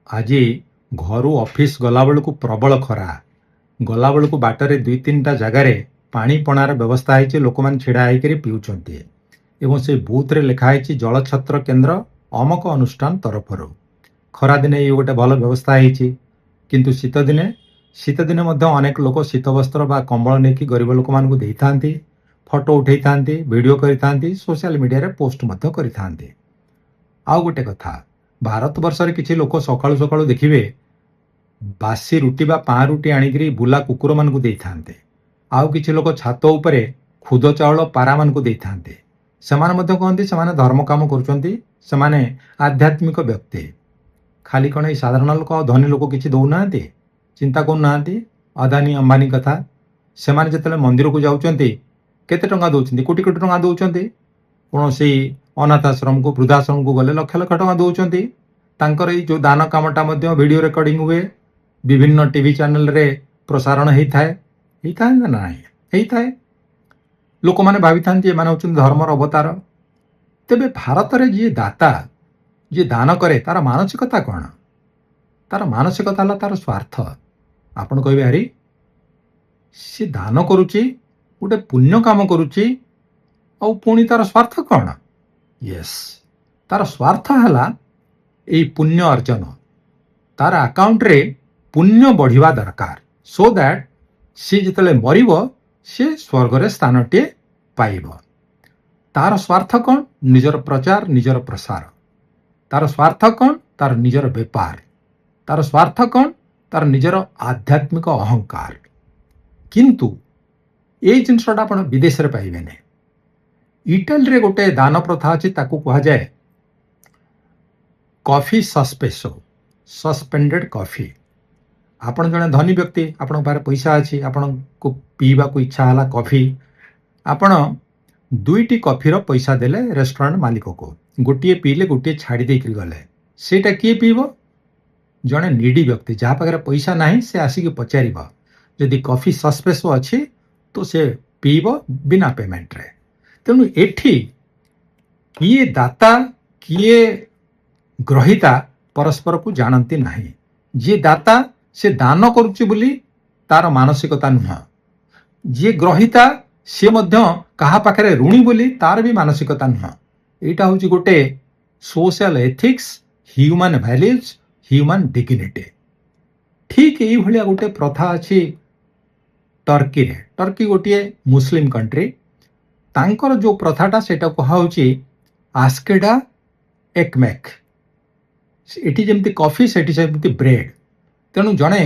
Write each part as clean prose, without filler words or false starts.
ଆଜି ଘରୁ ଅଫିସ୍ ଗଲାବେଳକୁ ପ୍ରବଳ ଖରା। ଗଲାବେଳକୁ ବାଟରେ 2-3ଟା ଜାଗାରେ ପାଣି ପଣାର ବ୍ୟବସ୍ଥା ହେଇଛି, ଲୋକମାନେ ଛିଡ଼ା ହେଇକରି ପିଉଛନ୍ତି ଏବଂ ସେ ବୁଥରେ ଲେଖା ହେଇଛି ଜଳଛତ୍ର କେନ୍ଦ୍ର ଅମକ ଅନୁଷ୍ଠାନ ତରଫରୁ। ଖରାଦିନେ ଏଇ ଗୋଟେ ଭଲ ବ୍ୟବସ୍ଥା ହେଇଛି, କିନ୍ତୁ ଶୀତଦିନେ ମଧ୍ୟ ଅନେକ ଲୋକ ଶୀତବସ୍ତ୍ର ବା କମ୍ବଳ ନେଇକି ଗରିବ ଲୋକମାନଙ୍କୁ ଦେଇଥାନ୍ତି, ଫଟୋ ଉଠେଇଥାନ୍ତି, ଭିଡ଼ିଓ କରିଥାନ୍ତି, ସୋସିଆଲ ମିଡ଼ିଆରେ ପୋଷ୍ଟ ମଧ୍ୟ କରିଥାନ୍ତି। ଆଉ ଗୋଟେ କଥା, ଭାରତବର୍ଷରେ କିଛି ଲୋକ ସକାଳୁ ସକାଳୁ ଦେଖିବେ ବାସି ରୁଟି ବା ପାଉଁରୁଟି ଆଣିକରି ବୁଲା କୁକୁରମାନଙ୍କୁ ଦେଇଥାନ୍ତି। ଆଉ କିଛି ଲୋକ ଛାତ ଉପରେ ଖୁଦ ଚାଉଳ ପାରାମାନଙ୍କୁ ଦେଇଥାନ୍ତି। ସେମାନେ ମଧ୍ୟ କହନ୍ତି ସେମାନେ ଧର୍ମ କାମ କରୁଛନ୍ତି, ସେମାନେ ଆଧ୍ୟାତ୍ମିକ ବ୍ୟକ୍ତି। ଖାଲି କ'ଣ ଏଇ ସାଧାରଣ ଲୋକ ଆଉ ଧନୀ ଲୋକ କିଛି ଦେଉନାହାନ୍ତି? ଚିନ୍ତା କରୁନାହାନ୍ତି ଅଦାନୀ ଅମ୍ବାନୀ କଥା। ସେମାନେ ଯେତେବେଳେ ମନ୍ଦିରକୁ ଯାଉଛନ୍ତି କେତେ ଟଙ୍କା ଦେଉଛନ୍ତି? କୋଟି କୋଟି ଟଙ୍କା ଦେଉଛନ୍ତି। କୌଣସି ଅନାଥ ଆଶ୍ରମକୁ, ବୃଦ୍ଧାଶ୍ରମକୁ ଗଲେ ଲକ୍ଷ ଲକ୍ଷ ଟଙ୍କା ଦେଉଛନ୍ତି। ତାଙ୍କର ଏଇ ଯେଉଁ ଦାନ କାମଟା ମଧ୍ୟ ଭିଡ଼ିଓ ରେକର୍ଡିଂ ହୁଏ, ବିଭିନ୍ନ ଟିଭି ଚ୍ୟାନେଲରେ ପ୍ରସାରଣ ହେଇଥାଏ ନା ନାହିଁ? ହେଇଥାଏ। ଲୋକମାନେ ଭାବିଥାନ୍ତି ଏମାନେ ହେଉଛନ୍ତି ଧର୍ମର ଅବତାର। ତେବେ ଭାରତରେ ଯିଏ ଦାତା, ଯିଏ ଦାନ କରେ, ତାର ମାନସିକତା କ'ଣ? ତାର ମାନସିକତା ହେଲା ତାର ସ୍ୱାର୍ଥ। ଆପଣ କହିବେ ଆରେ ସେ ଦାନ କରୁଛି, ଗୋଟେ ପୁଣ୍ୟ କାମ କରୁଛି, ଆଉ ପୁଣି ତାର ସ୍ୱାର୍ଥ କ'ଣ? ୟେସ୍, ତାର ସ୍ୱାର୍ଥ ହେଲା ଏଇ ପୁଣ୍ୟ ଅର୍ଜନ। ତାର ଆକାଉଣ୍ଟରେ ପୁଣ୍ୟ ବଢ଼ିବା ଦରକାର, ସୋ ଦ୍ୟାଟ୍ ସେ ଯେତେବେଳେ ମରିବ ସେ ସ୍ୱର୍ଗରେ ସ୍ଥାନଟିଏ ପାଇବ। ତାର ସ୍ୱାର୍ଥ କ'ଣ? ନିଜର ପ୍ରଚାର, ନିଜର ପ୍ରସାର। ତାର ସ୍ୱାର୍ଥ କ'ଣ? ତାର ନିଜର ବେପାର। ତାର ସ୍ୱାର୍ଥ କ'ଣ? ତାର ନିଜର ଆଧ୍ୟାତ୍ମିକ ଅହଙ୍କାର। କିନ୍ତୁ ଏଇ ଜିନିଷଟା ଆପଣ ବିଦେଶରେ ପାଇବେନି। ଇଟାଲୀରେ ଗୋଟେ ଦାନ ପ୍ରଥା ଅଛି, ତାକୁ କୁହାଯାଏ କଫି ସସ୍ପେସୋ, ସସ୍ପେଣ୍ଡେଡ୍ କଫି। ଆପଣ ଜଣେ ଧନୀ ବ୍ୟକ୍ତି, ଆପଣଙ୍କ ପାଖରେ ପଇସା ଅଛି, ଆପଣଙ୍କୁ ପିଇବାକୁ ଇଚ୍ଛା ହେଲା କଫି। ଆପଣ 2ଟି କଫିର ପଇସା ଦେଲେ ରେଷ୍ଟୁରାଣ୍ଟ ମାଲିକକୁ। ଗୋଟିଏ ପିଇଲେ, ଗୋଟିଏ ଛାଡ଼ି ଦେଇକରି ଗଲେ। ସେଇଟା କିଏ ପିଇବ? ଜଣେ ନିଡି ବ୍ୟକ୍ତି, ଯାହା ପାଖରେ ପଇସା ନାହିଁ, ସେ ଆସିକି ପଚାରିବ ଯଦି କଫି ସସ୍ପେସୋ ଅଛି ତ ସେ ପିଇବ ବିନା ପେମେଣ୍ଟରେ। ତେଣୁ ଏଠି କିଏ ଦାତା କିଏ ଗ୍ରହିତା ପରସ୍ପରକୁ ଜାଣନ୍ତି ନାହିଁ। ଯିଏ ଦାତା ସେ ଦାନ କରୁଛି ବୋଲି ତାର ମାନସିକତା ନୁହଁ। ଯିଏ ଗ୍ରହିତା ସେ ମଧ୍ୟ କାହା ପାଖରେ ଋଣୀ ବୋଲି ତାର ବି ମାନସିକତା ନୁହଁ। ଏଇଟା ହେଉଛି ଗୋଟେ social ethics, human values, human dignity. ଠିକ୍ ଏଇଭଳିଆ ଗୋଟେ ପ୍ରଥା ଅଛି ଟର୍କିରେ। ଟର୍କି ଗୋଟିଏ ମୁସଲିମ କଣ୍ଟ୍ରି। ତାଙ୍କର ଯେଉଁ ପ୍ରଥାଟା ସେଇଟା କୁହାହେଉଛି ଆସ୍କେଡା ଏକମେକ୍। ଏଠି ଯେମିତି କଫି, ସେଠି ସେମିତି ବ୍ରେଡ୍। ତେଣୁ ଜଣେ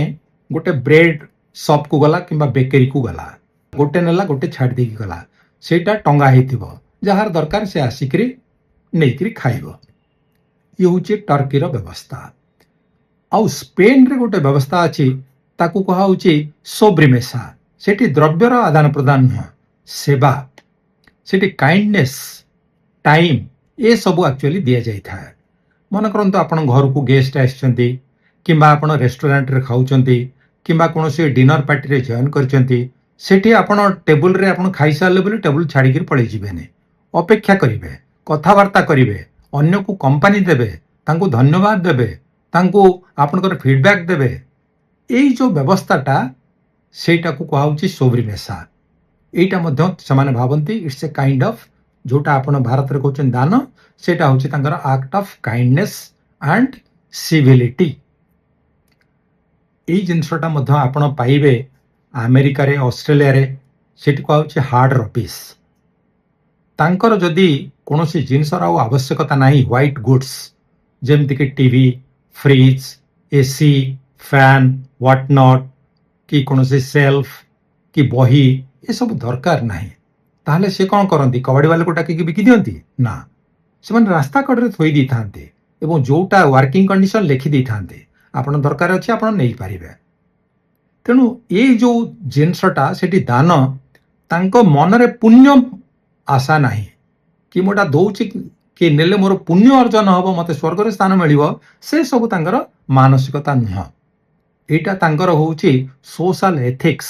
ଗୋଟେ ବ୍ରେଡ୍ ସପ୍କୁ ଗଲା କିମ୍ବା ବେକେରୀକୁ ଗଲା, ଗୋଟେ ନେଲା, ଗୋଟେ ଛାଡ଼ି ଦେଇକି ଗଲା। ସେଇଟା ଟଙ୍ଗା ହେଇଥିବ, ଯାହାର ଦରକାର ସେ ଆସିକରି ନେଇକରି ଖାଇବ। ଇଏ ହେଉଛି ଟର୍କିର ବ୍ୟବସ୍ଥା। ଆଉ ସ୍ପେନରେ ଗୋଟେ ବ୍ୟବସ୍ଥା ଅଛି, ତାକୁ କୁହାହେଉଛି ସୋବ୍ରିମେସା। ସେଠି ଦ୍ରବ୍ୟର ଆଦାନ ପ୍ରଦାନ ନୁହଁ, ସେବା। ସେଠି କାଇଣ୍ଡନେସ୍, ଟାଇମ୍, ଏସବୁ ଆକ୍ଚୁଆଲି ଦିଆଯାଇଥାଏ। ମନେ କରନ୍ତୁ ଆପଣ ଘରକୁ ଗେଷ୍ଟ ଆସିଛନ୍ତି, କିମ୍ବା ଆପଣ ରେଷ୍ଟୁରାଣ୍ଟରେ ଖାଉଛନ୍ତି, କିମ୍ବା କୌଣସି ଡିନର ପାର୍ଟିରେ ଜଏନ୍ କରିଛନ୍ତି। ସେଠି ଆପଣ ଟେବୁଲରେ ଆପଣ ଖାଇସାରିଲେ ବୋଲି ଟେବୁଲ ଛାଡ଼ିକିରି ପଳେଇ ଯିବେନି। ଅପେକ୍ଷା କରିବେ, କଥାବାର୍ତ୍ତା କରିବେ, ଅନ୍ୟକୁ କମ୍ପାନୀ ଦେବେ, ତାଙ୍କୁ ଧନ୍ୟବାଦ ଦେବେ, ତାଙ୍କୁ ଆପଣଙ୍କର ଫିଡବ୍ୟାକ୍ ଦେବେ। ଏଇ ଯେଉଁ ବ୍ୟବସ୍ଥାଟା ସେଇଟାକୁ କୁହାହେଉଛି ସୋବ୍ରିମେସା। ଏଇଟା ମଧ୍ୟ ସେମାନେ ଭାବନ୍ତି ଇଟ୍ସ ଏ କାଇଣ୍ଡ ଅଫ୍, ଯେଉଁଟା ଆପଣ ଭାରତରେ କହୁଛନ୍ତି ଦାନ, ସେଇଟା ହେଉଛି ତାଙ୍କର ଆକ୍ଟ ଅଫ୍ କାଇଣ୍ଡନେସ୍ ଆଣ୍ଡ ସିଭିଲିଟି। ଏଇ ଜିନିଷଟା ମଧ୍ୟ ଆପଣ ପାଇବେ ଆମେରିକାରେ, ଅଷ୍ଟ୍ରେଲିଆରେ। ସେଠି କୁହାହେଉଛି ହାର୍ଡ ରବିସ୍। ତାଙ୍କର ଯଦି କୌଣସି ଜିନିଷର ଆଉ ଆବଶ୍ୟକତା ନାହିଁ, ହ୍ୱାଇଟ୍ ଗୁଡ୍ସ ଯେମିତିକି ଟିଭି, ଫ୍ରିଜ, ଏସି, ଫ୍ୟାନ୍, ହ୍ୱାଟନଟ୍, କି କୌଣସି ସେଲ୍ଫ କି ବହି, ଏସବୁ ଦରକାର ନାହିଁ, ତାହେଲେ ସେ କ'ଣ କରନ୍ତି? କବାଡ଼ି ବାଲାକୁ ଡାକିକି ବିକି ଦିଅନ୍ତି? ନା, ସେମାନେ ରାସ୍ତା କଡ଼ରେ ଥୋଇ ଦେଇଥାନ୍ତି ଏବଂ ଯେଉଁଟା ୱାର୍କିଂ କଣ୍ଡିସନ ଲେଖି ଦେଇଥାନ୍ତି, ଆପଣ ଦରକାର ଅଛି ଆପଣ ନେଇପାରିବେ। ତେଣୁ ଏଇ ଯେଉଁ ଜିନିଷଟା ସେଠି ଦାନ, ତାଙ୍କ ମନରେ ପୁଣ୍ୟ ଆଶା ନାହିଁ କି ମୁଁ ଏଟା ଦଉଛି କି ନେଲେ ମୋର ପୁଣ୍ୟ ଅର୍ଜନ ହେବ, ମୋତେ ସ୍ୱର୍ଗରେ ସ୍ଥାନ ମିଳିବ, ସେ ସବୁ ତାଙ୍କର ମାନସିକତା ନୁହଁ। ଏଇଟା ତାଙ୍କର ହେଉଛି social ethics,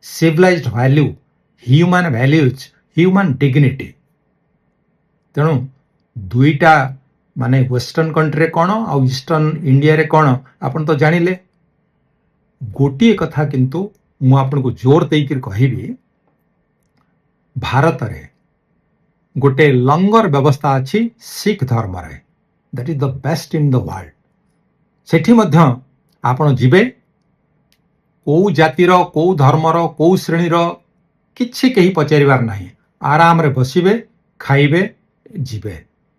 civilised value, human values, human dignity. ତେଣୁ 2ଟା माने वेस्टर्न कंट्री कौन आ ईस्टर्न इंडिया रे कौन आपण तो जानिले गोटे कथा किंतु मु आपन को जोर देकर कहबी भारत रे गोटे लंगर व्यवस्था अच्छी सिख धर्म रे that is the best in the world सेठी मध्य आपण जिबे को जातिर को धर्मर को श्रेणीर किछि केही पचारिबार नाही आराम रे बसिबे खाइबे जिबे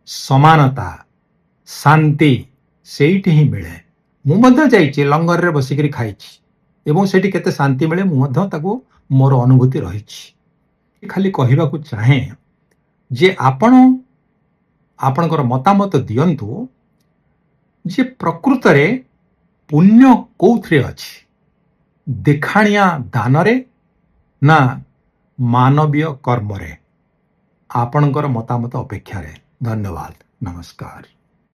समानता शांति सेठी ही मिले मु मध्य जाइछि लंगर रे बसिकरी खाइछि एवं सेठी केते शांति मिले मु मध्य ताको मोर अनुभूति रहिछि खाली कहिबा को चाहे जे आपण आपणकर मतामत दियंतु जे प्रकृत रे पुण्य कोउथरे अछि देखाणिया दानरे ना मानवीय कर्म रे आपणकर मतामत अपेक्षा रे धन्यवाद नमस्कार।